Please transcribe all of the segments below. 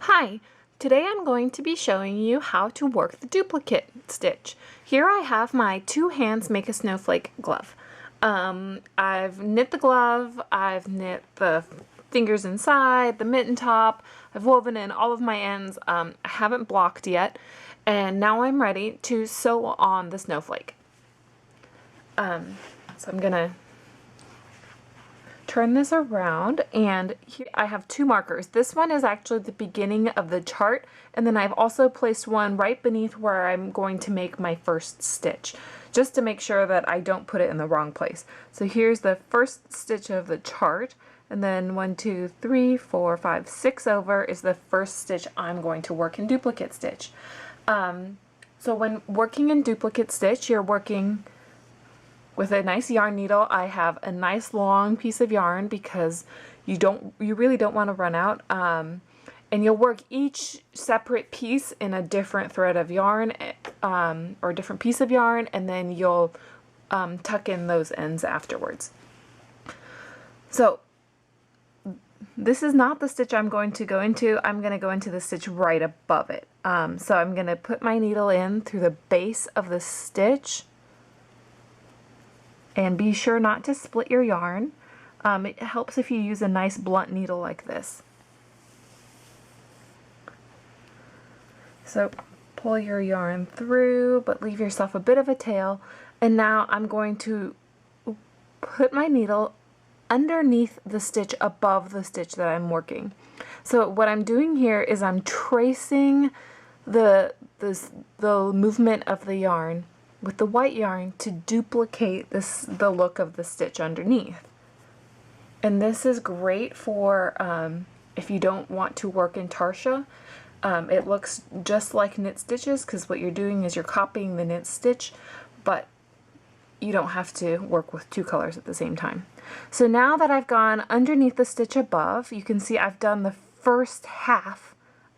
Hi, today I'm going to be showing you how to work the duplicate stitch. Here I have my two hands make a snowflake glove. I've knit the glove, I've knit the fingers inside, the mitten top, I've woven in all of my ends. I haven't blocked yet, and now I'm ready to sew on the snowflake. So I'm gonna turn this around, and here I have two markers. This one is actually the beginning of the chart, and then I've also placed one right beneath where I'm going to make my first stitch, just to make sure that I don't put it in the wrong place. So here's the first stitch of the chart, and then 1, 2, 3, 4, 5, 6 over is the first stitch I'm going to work in duplicate stitch. So when working in duplicate stitch, you're working with a nice yarn needle. I have a nice long piece of yarn because you really don't want to run out. And you'll work each separate piece in a different thread of yarn or a different piece of yarn, and then you'll tuck in those ends afterwards. So this is not the stitch I'm going to go into. I'm going to go into the stitch right above it. So I'm going to put my needle in through the base of the stitch. And be sure not to split your yarn. It helps if you use a nice blunt needle like this. So pull your yarn through, but leave yourself a bit of a tail. And now I'm going to put my needle underneath the stitch above the stitch that I'm working. So what I'm doing here is I'm tracing the movement of the yarn with the white yarn to duplicate the look of the stitch underneath. And this is great for if you don't want to work in tarsha. It looks just like knit stitches because what you're doing is you're copying the knit stitch, but you don't have to work with two colors at the same time. So now that I've gone underneath the stitch above, you can see I've done the first half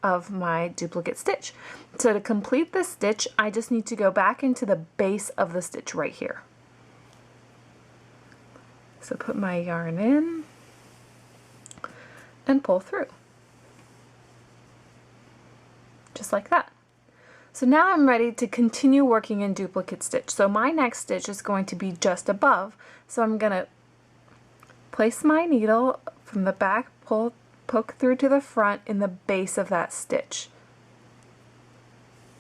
of my duplicate stitch. So to complete this stitch, I just need to go back into the base of the stitch right here. So put my yarn in and pull through. Just like that. So now I'm ready to continue working in duplicate stitch. So my next stitch is going to be just above. So I'm going to place my needle from the back, poke through to the front in the base of that stitch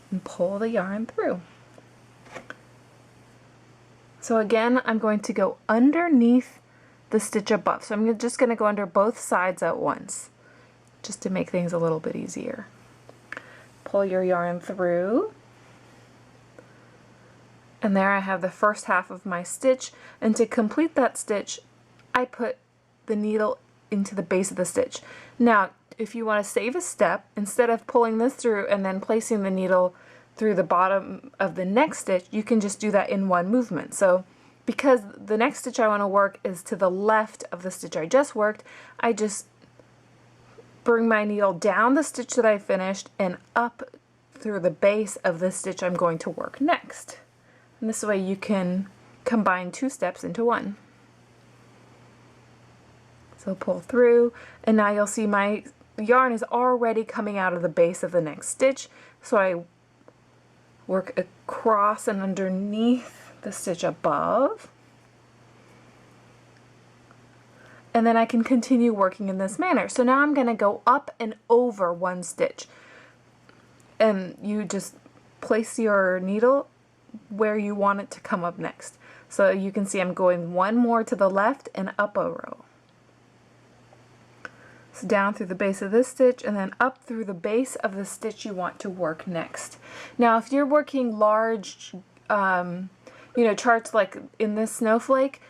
and pull the yarn through. So again, I'm going to go underneath the stitch above. So I'm just going to go under both sides at once, just to make things a little bit easier. Pull your yarn through, and there I have the first half of my stitch. And to complete that stitch, I put the needle into the base of the stitch. Now, if you want to save a step, instead of pulling this through and then placing the needle through the bottom of the next stitch, you can just do that in one movement. So because the next stitch I want to work is to the left of the stitch I just worked, I just bring my needle down the stitch that I finished and up through the base of the stitch I'm going to work next. And this way you can combine two steps into one. So pull through, and now you'll see my yarn is already coming out of the base of the next stitch. So I work across and underneath the stitch above. And then I can continue working in this manner. So now I'm going to go up and over one stitch. And you just place your needle where you want it to come up next. So you can see I'm going one more to the left and up a row. So down through the base of this stitch and then up through the base of the stitch you want to work next. Now if you're working large charts like in this snowflake,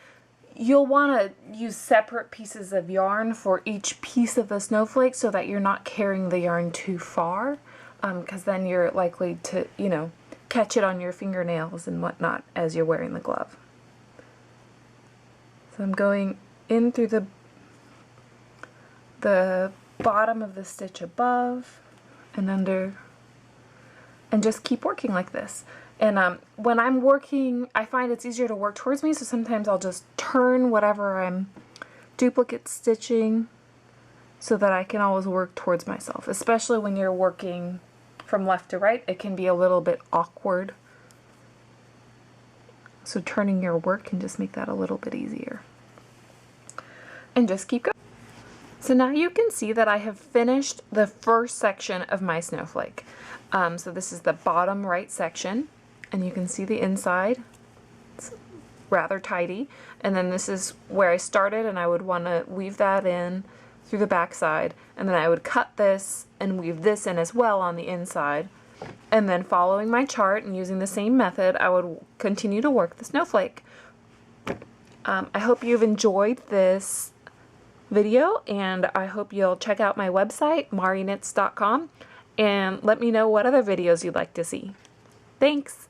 you'll want to use separate pieces of yarn for each piece of the snowflake so that you're not carrying the yarn too far, because then you're likely to, catch it on your fingernails and whatnot as you're wearing the glove. So I'm going in through the bottom of the stitch above and under, and just keep working like this. And when I'm working, I find it's easier to work towards me, so sometimes I'll just turn whatever I'm duplicate stitching so that I can always work towards myself, especially when you're working from left to right. It can be a little bit awkward. So turning your work can just make that a little bit easier. And just keep going. So now you can see that I have finished the first section of my snowflake. So this is the bottom right section, and you can see the inside. It's rather tidy. And then this is where I started, and I would want to weave that in through the back side, and then I would cut this and weave this in as well on the inside. And then following my chart and using the same method, I would continue to work the snowflake. I hope you've enjoyed this video, and I hope you'll check out my website, mariknits.com, and let me know what other videos you'd like to see. Thanks!